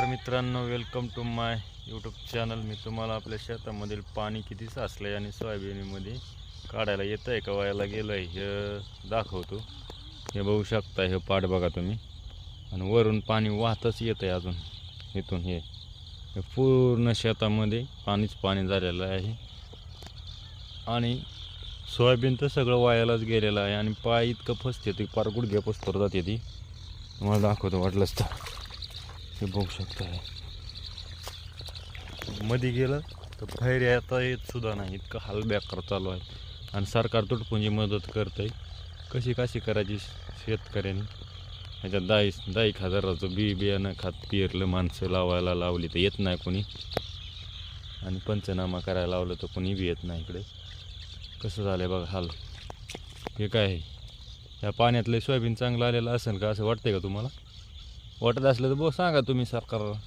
मित्रांनो, welcome to my YouTube channel. मी तुम्हाला आपल्या शेतामधील पाणी किती साचलं आहे आणि सोयाबीनमध्ये काढायला येतं आहे का व्हायला गेलं आहे हे दाखवतो। हे बघू शकता, हे पाट बघा तुम्ही, आणि वरून पाणी वाहतच येतं आहे अजून इथून। हे पूर्ण शेतामध्ये पाणीच पाणी झालेलं आहे आणि सोयाबीन तर सगळं वायालाच गेलेलं आहे आणि पाय इतकं फसते ती पार गुडघ्या पसतर जाते ती। तुम्हाला दाखवतो वाटलंच तर। हे बघू शकता, मध्ये गेलं तर बाहेर येता येत सुद्धा नाही, इतकं हाल बेकार चालू आहे। आणि सरकार तुटपुंजी मदत करतंय, कशी करायची शेतकऱ्यांनी। ह्याच्यात 10 हजाराचं बियाणं खात पेरलं, माणसं लावायला लावली तर येत नाही कोणी, आणि पंचनामा करायला लावलं तर कोणी बी येत नाही इकडे। कसं झालं बघा हाल। हे काय आहे, या पाण्यातलं सोयाबीन चांगलं आलेलं असेल का असं वाटतंय का तुम्हाला? वाटत असलं तर सांगा तुम्ही सरकारला।